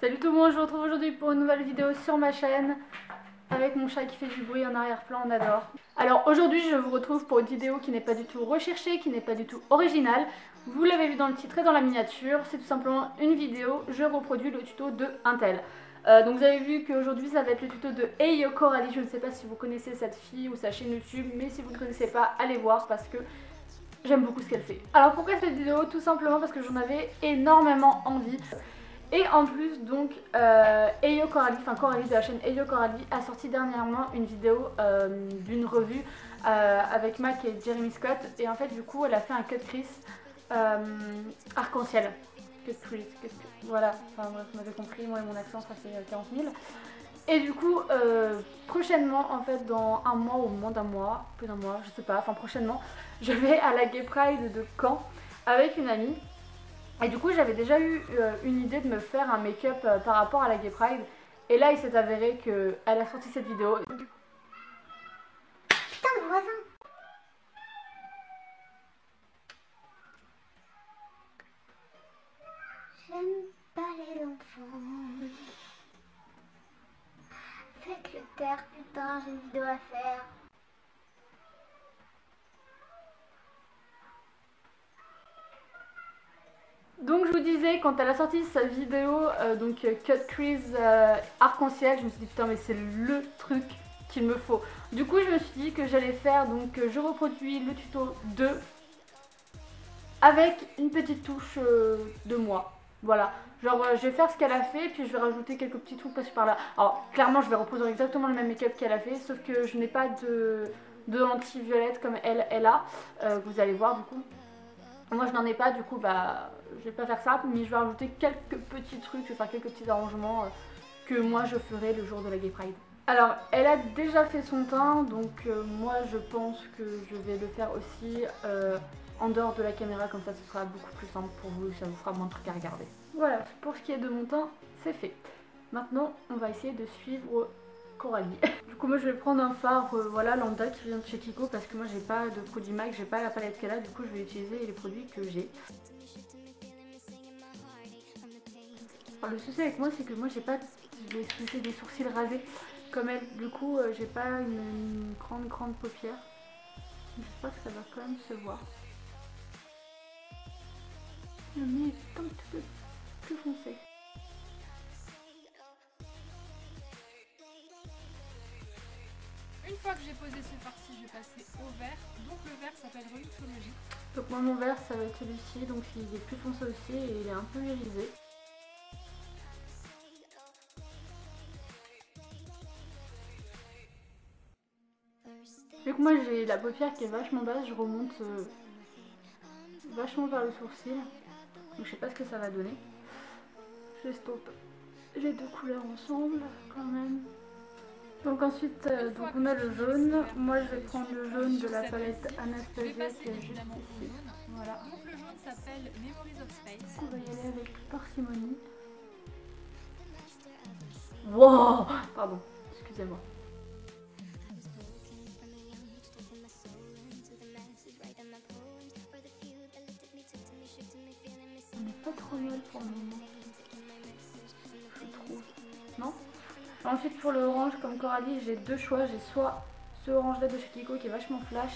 Salut tout le monde, je vous retrouve aujourd'hui pour une nouvelle vidéo sur ma chaîne avec mon chat qui fait du bruit en arrière-plan, on adore. Alors aujourd'hui je vous retrouve pour une vidéo qui n'est pas du tout recherchée, qui n'est pas du tout originale. Vous l'avez vu dans le titre et dans la miniature, c'est tout simplement une vidéo, je reproduis le tuto de Intel. Donc vous avez vu qu'aujourd'hui ça va être le tuto de Hey Coralie, je ne sais pas si vous connaissez cette fille ou sa chaîne YouTube, mais si vous ne connaissez pas, allez voir parce que j'aime beaucoup ce qu'elle fait. Alors pourquoi cette vidéo? Tout simplement parce que j'en avais énormément envie. Et en plus donc Eyo Coralie, enfin Coralie de la chaîne Eyo Coralie a sorti dernièrement une vidéo d'une revue avec Mac et Jeremy Scott. Et en fait du coup elle a fait un cut crease arc-en-ciel. Cut crease, voilà, enfin bref, vous m'avez compris, moi et mon accent ça fait 40 000. Et du coup prochainement en fait dans un mois ou moins d'un mois, plus d'un mois, je sais pas, enfin prochainement, je vais à la Gay Pride de Caen avec une amie. Et du coup j'avais déjà eu une idée de me faire un make-up par rapport à la Gay Pride. Et là il s'est avéré qu'elle a sorti cette vidéo. Putain le voisin. J'aime pas les enfants. Faites le taire, putain, j'ai une vidéo à faire. Donc je vous disais, quand elle a sorti sa vidéo cut crease arc-en-ciel, je me suis dit putain mais c'est le truc qu'il me faut. Du coup je me suis dit que j'allais faire, donc je reproduis le tuto 2 avec une petite touche de moi. Voilà, genre je vais faire ce qu'elle a fait, puis je vais rajouter quelques petits trucs par-ci par-là. Alors clairement je vais reproduire exactement le même make-up qu'elle a fait, sauf que je n'ai pas de lentilles violettes comme elle a, que vous allez voir du coup. Moi je n'en ai pas, du coup bah je vais pas faire ça, mais je vais rajouter quelques petits trucs, je vais faire quelques petits arrangements que moi je ferai le jour de la Gay Pride. Alors elle a déjà fait son teint, donc moi je pense que je vais le faire aussi en dehors de la caméra, comme ça ce sera beaucoup plus simple pour vous, ça vous fera moins de trucs à regarder. Voilà, pour ce qui est de mon teint, c'est fait. Maintenant on va essayer de suivre Coralie. Du coup moi je vais prendre un fard voilà, lambda qui vient de chez Kiko parce que moi j'ai pas de produit MAC, j'ai pas la palette qu'elle a, du coup je vais utiliser les produits que j'ai. Alors le souci avec moi c'est que moi j'ai pas des sourcils rasés comme elle, du coup j'ai pas une grande paupière. J'espère que ça va quand même se voir. Le nez est un petit peu plus foncé. Une fois que j'ai posé ce farci, je vais passer au vert. Donc le vert s'appelle Rheumatologie. Donc moi mon vert ça va être celui-ci, donc il est plus foncé aussi et il est un peu irisé. Vu que moi j'ai la paupière qui est vachement basse, je remonte vachement vers le sourcil. Donc je sais pas ce que ça va donner. J'estompe les deux couleurs ensemble quand même. Donc ensuite donc on a le jaune. Moi je vais prendre le jaune de la palette Anastasia qui est juste ici. Voilà. Donc le jaune s'appelle Memories of Space. On va y aller avec parcimonie. Wow, pardon, excusez-moi. On n'est pas trop mal pour le moment, je trouve. Non? Ensuite pour le orange, comme Coralie, j'ai deux choix. J'ai soit ce orange là de chez Kiko qui est vachement flash,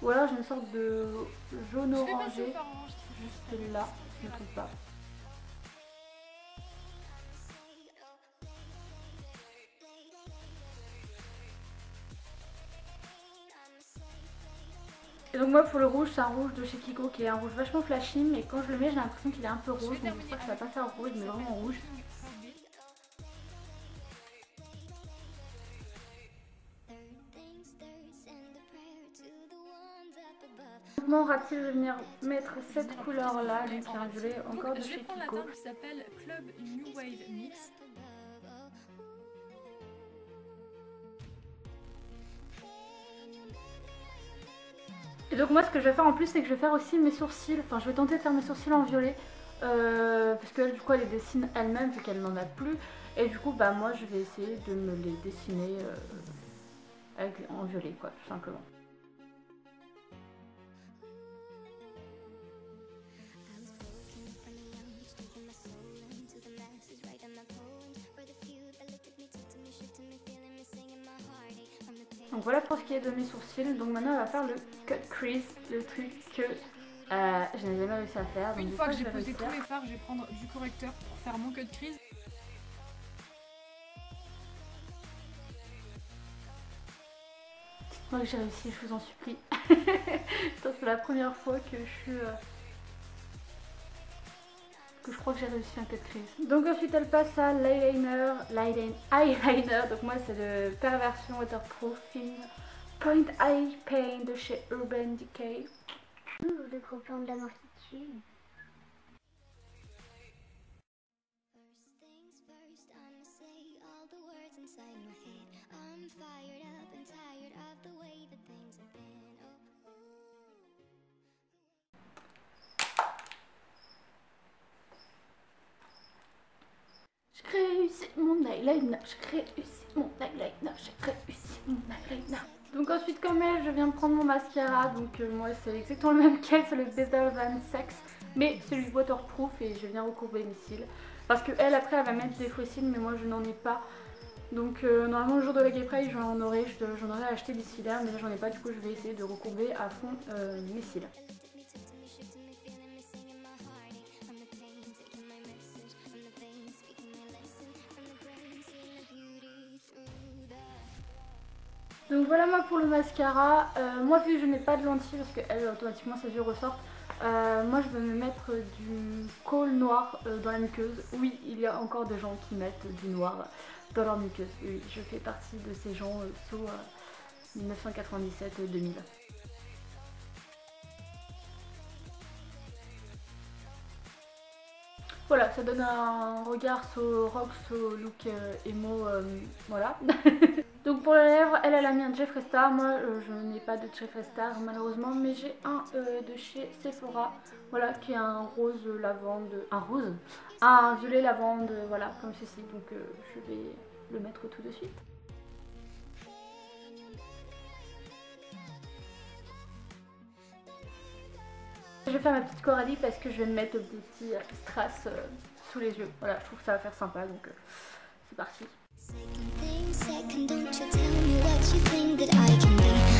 ou alors j'ai une sorte de jaune orangé, juste là, si je ne me trompe pas. Et donc moi pour le rouge, c'est un rouge de chez Kiko qui est un rouge vachement flashy, mais quand je le mets j'ai l'impression qu'il est un peu rouge, donc j'espère que ça va pas faire rouge mais vraiment rouge. Maintenant Rapsil, je vais venir mettre cette couleur là, donc qui est un violet encore de chez Kiko. Je vais prendre la teinte qui s'appelle Club New Wave Mix. Et donc moi ce que je vais faire en plus c'est que je vais faire aussi mes sourcils, enfin je vais tenter de faire mes sourcils en violet parce qu'elle du coup elle les dessine elle-même vu qu'elle n'en a plus, et du coup bah moi je vais essayer de me les dessiner en violet quoi, tout simplement. Donc voilà pour ce qui est de mes sourcils. Donc maintenant elle va faire le cut crease, le truc que je n'ai jamais réussi à faire. Donc Une fois que j'ai posé tous mes fards, je vais prendre du correcteur pour faire mon cut crease. Dites-moi que j'ai réussi, je vous en supplie. C'est la première fois que je crois que j'ai réussi un cut crease. Donc ensuite elle passe à l'eyeliner, donc moi c'est le Perversion Waterproofing Point Eye Paint de chez Urban Decay. Le gros plan de la multitude. J'ai réussi mon eyeliner, j'ai réussi mon eyeliner, j'ai réussi mon eyeliner. Donc ensuite comme elle, je viens de prendre mon mascara, donc moi c'est exactement le même qu'elle, c'est le Better Than Sex, mais celui waterproof et je viens recourber mes cils. Parce que elle après elle va mettre des faux cils mais moi je n'en ai pas. Donc normalement le jour de la Gay Pride j'en aurais acheté des ciliaires mais là j'en ai pas, du coup je vais essayer de recourber à fond mes cils. Donc voilà moi pour le mascara. Moi vu que je n'ai pas de lentilles parce qu'elle automatiquement ses yeux ressortent, moi je vais me mettre du kohl noir dans la muqueuse. Oui, il y a encore des gens qui mettent du noir dans leur muqueuse. Oui, je fais partie de ces gens sous 1997-2000. Voilà, ça donne un regard so rock, so look emo, voilà. Donc pour les lèvres, elle a mis un Jeffree Star. Moi je n'ai pas de Jeffree Star malheureusement, mais j'ai un de chez Sephora, voilà, qui est un rose lavande, un violet lavande, voilà, comme ceci. Donc je vais le mettre tout de suite. Je vais faire ma petite Coralie parce que je vais me mettre des petits strass sous les yeux. Voilà, je trouve que ça va faire sympa, donc c'est parti. Second, don't you tell me what you think that I can be.